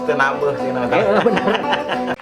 teu nambeuh sih nama. Bener.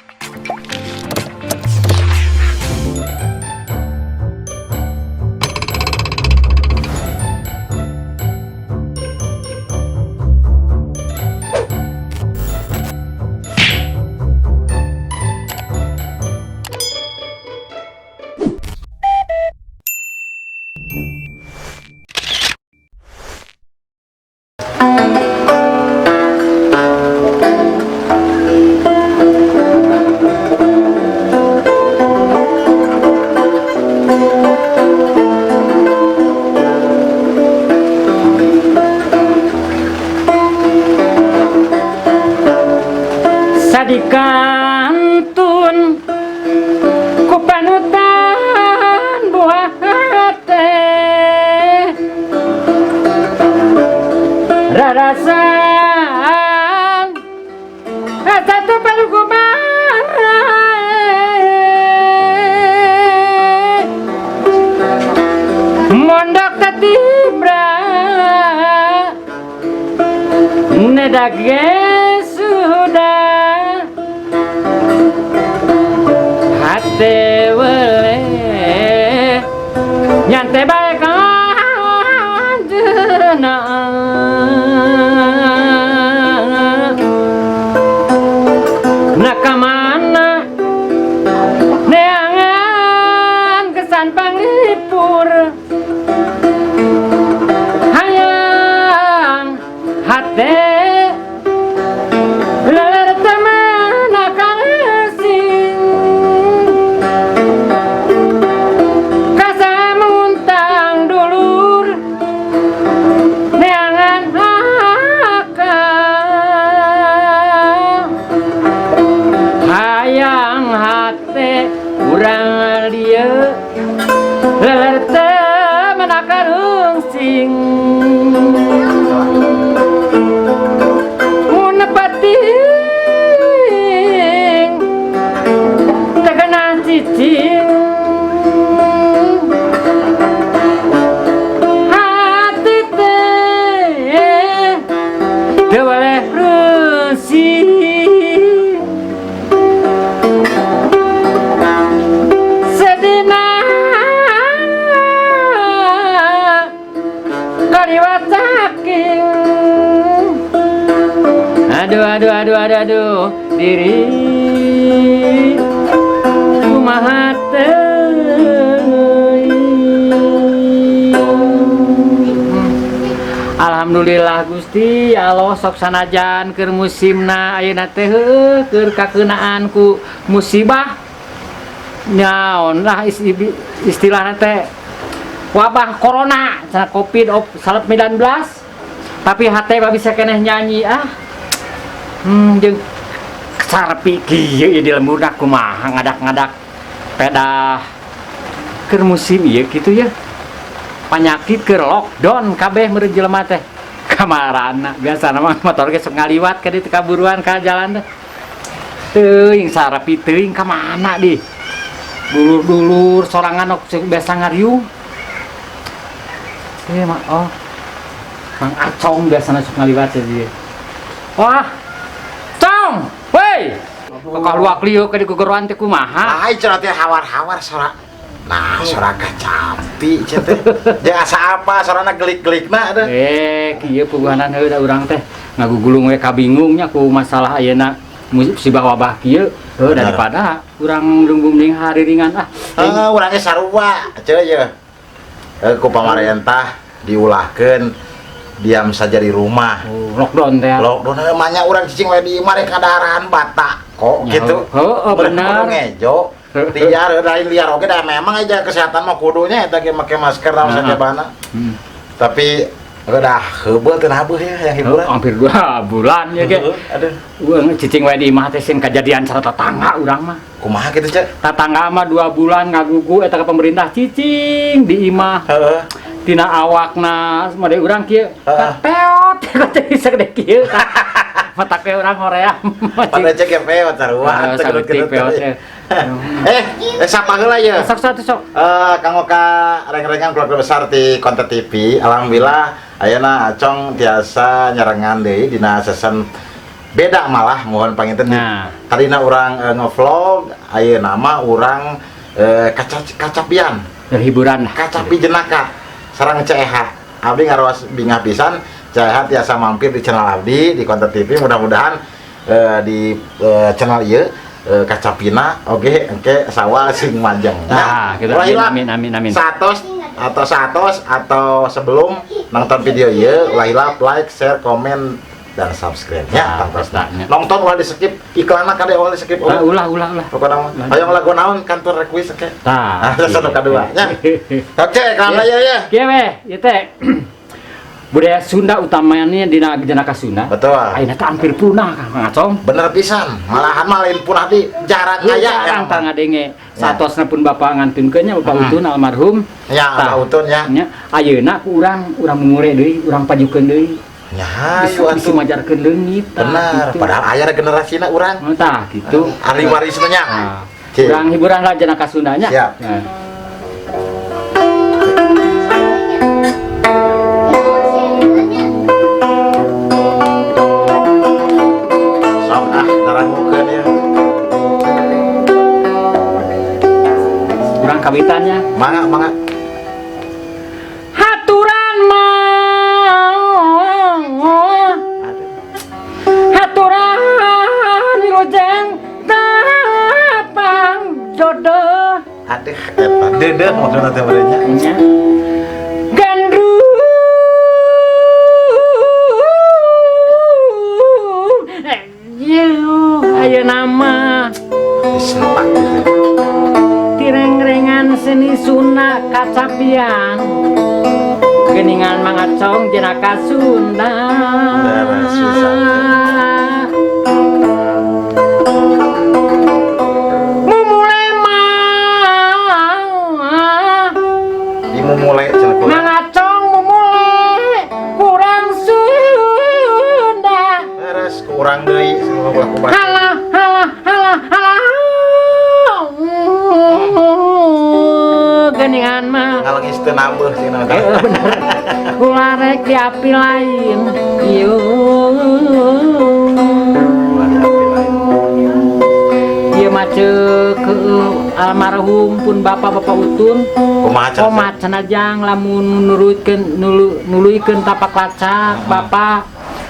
Sadikantun ku panutan buah teh rarasan satu paluku mondok tatibra nedage sudah hati wele nyantai baik anjena nakamana neangan kesan panglipur hayang hati urang dia lelerte menakarung sing munepating tegana cicing hati teh teu boleh rusih aduh diri kumaha teuing. Alhamdulillah Gusti Allah sok sanajan keur musimna ayeuna teh keur kakeunaan ku musibah nyaon lah istilahna teh wabah corona cenah COVID-19 tapi hate bisa keneh nyanyi jeung sarpi kieu di lembuna kumaha ngadak-ngadak pedah keur musim ieu kitu ya panyakit keur lockdown kabeh meureun jelema teh kamarana biasana mah motor ge sok ngaliwat ka ditu kaburuan ka jalan teh teuing sarpi teuing ka mana di dulur-dulur sorangan biasa ngariung ieu mah Mang Acong biasana sok ngaliwat teh wah woi, kakak luak liuk ke di guguruan teh kumaha? Ai cenah teh hawar-hawar sora. Nah, sora kacampi cenah teh. Jeung asa apa sorana gelik-gelikna teh. Kieu puguhanan heuh da urang teh ngagugulung we kabingungnya ku masalah ayeuna musibah wabah kieu. Daripada urang lunggung hariringan urang ge sarua cenah ye. Ku pamarentah diulahkeun diam saja di rumah. Lockdown teh. Lockdown emangnya urang cicing we di imah rek kadarahan batak kok gitu. Bener ngejo. Tiar lain liar oge da memang aja kesehatan mah kudunya eta ge make masker raos sajabana. Tapi udah heubeul teu nabuh ya hiburan. Hampir 2 bulan ya ge. Aduh. Urang cicing we di imah teh sin kajadian sareng tetangga urang mah. Kumaha kitu, Cek? Tetangga mah 2 bulan ngagugu eta ka pemerintah cicing di imah. Heeh. Tina awakna made urang kieu peot teh bisa gede kieu mata ke urang hoream pada cek peot sarua saeutik peot sapa heula ye sok kanggo ka reng-rengan keluarga besar ti Konten TV alhamdulillah ayeuna Acong tiasa nyarengan deui dina season beda malah mohon panginten. Nah. Tadina urang ngevlog aya nama urang kacapian Hiburan lah. kacapi jenaka sareng CH abdi ngaros bingah pisan CH tiasa mampir di channel abdi di Konten TV mudah-mudahan di channel ieu kacapina oge engke sawal sing majeng. Nah, kita amin. Satos atau sebelum nonton video ieu ulah hilap like, share, komen dan subscribe ya tangtosna. Nonton ulah di skip iklanna kade ulah di skip. Ulah. Pokona mah. Hayang lagu naon kantor request engke. Tah. Satu kedua nya. Oke, kana ya. Kieu we, ieu teh. Budaya Sunda utamanya dina jenaka Sunda. Betul. Ayeuna teh hampir punah Kang Acong. Bener pisan. Malahan mah lain punah di jarang aya Jarang tah ngadenge. Satosna pun Bapak ngantunkeun nya Bapak Utun almarhum. Ya, Bapak Utun ya. Nya ayeuna ku urang mumure deui, urang pajukeun deui. Ya, Bisa majarkeun leungit. benar. Gitu. Padahal aya generasina urang. Tah gitu. Ahli warisnya. Nah, urang hiburan lah jenaka Sundanya. Siap. Nah. Sok darangukeun ya. Urang kawitannya. Mangga. Haturan wilujeng tapang jodoh Aduh, eta deudeuh maksudna teh merenya. nya gandrung ayo nama Disempak gitu. tireng-rengan seni Sunda kacapian geningan mangacong jenaka Sunda Beres, susah. mumule Dimumule cenah kumaha. mangacong mumule kurang Sunda Beres kurang deui sing ulah kumaha. halah geningan mah Ngalengis teu nambeuh sing nama. bener ulah rek di api lain ieu Ulah di api lain. ieu mah ceuk ke almarhum pun bapak-bapak Utun Kumaha cenah? komat cenajang lamun nuluykeun tapak lacak bapak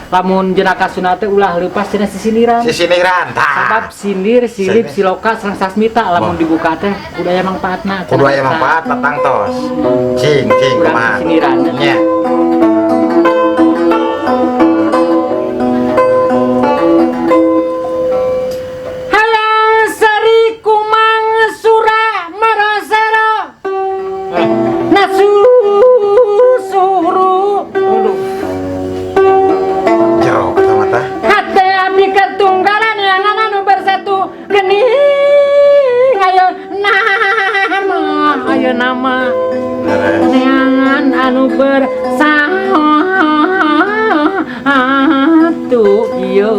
lamun jenaka Sunda teh ulah leupas cenah sisiniran Sisiniran sabab tah. sindir silip siloka sareng sasmita lamun dibuka teh kudu aya mangpaatna Kudu aya manfaat tatang tos. Cing urang kumaha. sisiniran Nya. halang sari kumang sura marasero nasu suru Jero kata mata. hate abdi ketunggalan yang anu bersatu gening ayo nama Beres. neangan anu bersatu ieu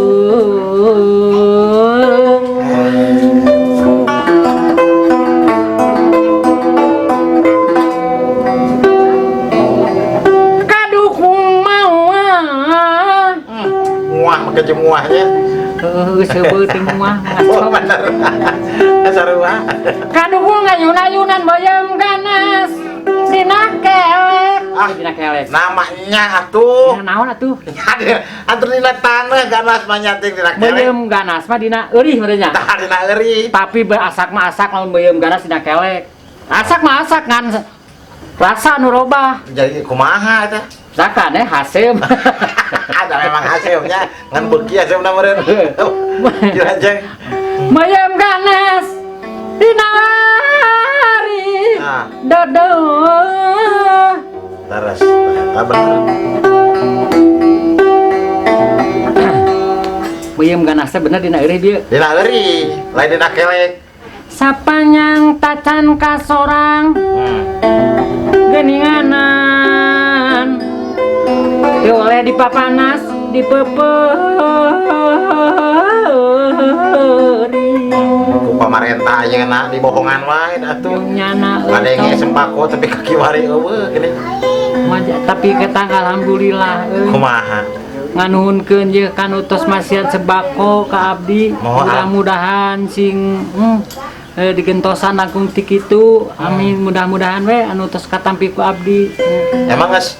kadukung mawah Muah make jemuahnya. sebeu teu muah Oh bener. Sarua. kadukung ayun-ayunan bayam ganas dina kelek dina kelek Namanya atuh. naon atuh Atur dina tanah ganas mah nyating dina kelek. bayam ganas mah dina eurih merenya Tah dina eueuh. tapi asak mah asak lamun bayam ganas dina kelek asak mah asak ngan rasa nu robah Jadi kumaha eta? sakan hasem Ada memang hasilnya ngan beuki hasilna meureun. Gila jeng. bayam ganas dina hari Nah. dodo Taras. Tah bener. bayam ganas teh bener dina eurih dieu Dina eueuh, lain dina kelek. sapanyang tacan kasorang geninganan teu oleh dipapanas dipepeuri Ku pamarentah ayeuna dibohongan wae atuh. yung nyana Ngadenge sembako tapi kaki wari eueuh gini. tapi ketang alhamdulillah Kumaha? nganuhunkeun ye kanutos masiat sembako ka abdi. Mudah-mudahan sing digentosan langkung ti kitu. Amin, mudah-mudahan we anu tos katampi ku abdi. Emang geus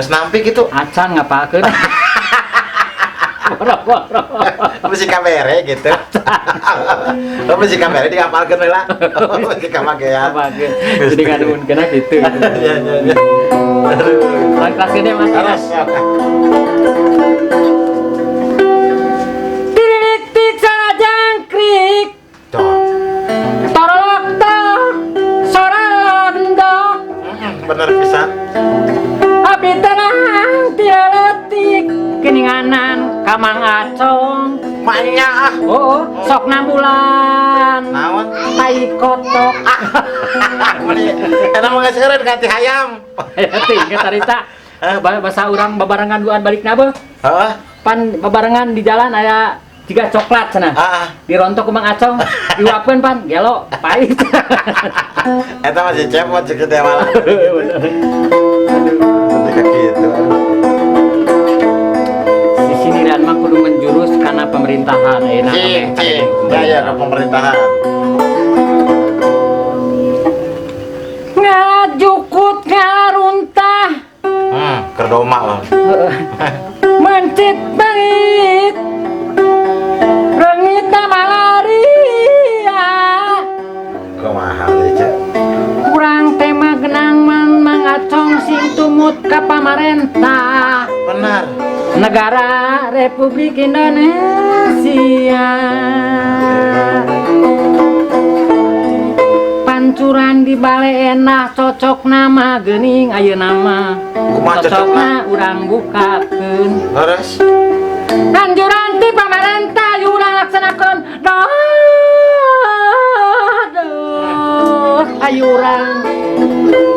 nampi gitu? Acan ngapakeun. Mesti kamere gitu. Mesti kamere dihafalkeun we lah. Mesti kamagean. Jadi nganuhunkeunna kitu. Iya. Aduh. Kelas gede Mas. Tirik-tik sajangkrik. Torolok tor. Soralondo. Bener pisan. Abdi tenang tieletik keninganan kamang acong Manya oh sok bulan naon tai kotok enak mah seureun ganti hayam tinggal tarita bahasa urang babarengan duaan balik nabe heeh pan babarengan di jalan aya tiga coklat sana dirontok ku mang acong diuapkeun pan gelo pahit eta masih cepot cek teh malah ketika gitu sisiniran mah kudu menjurus karena pemerintahan cing ya ke pemerintahan ngajukut ngaruntah kerdoma lah mencit bangit rengitna malaria kumaha deui cek kurang tema genang mang acong sing tumut ka pamarentah benar negara Republik Indonesia pancuran di bale enah cocok nama geuning ayeuna mah cocokna urang bukakeun leres anjuran ti pamarentah yu urang laksanakeun doh ayo urang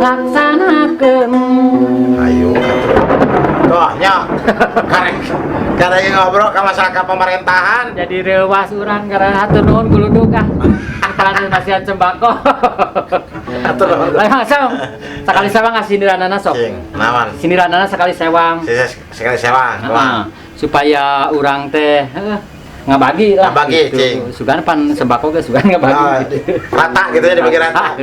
laksanakeun ayo atuh nya karek ngobrol ka masyarakat pemerintahan jadi rewas urang karena hatur nuhun kuluduk kan nasihat sembako atur lain langsung sekali sewang sindiranana sok cing naon sindiranana sekali sewang sekali sewang supaya urang teh ngabagi lah ngabagi gitu. Cing Sugan pan sembako ge sugan ngabagi rata gitu ya dibagi rata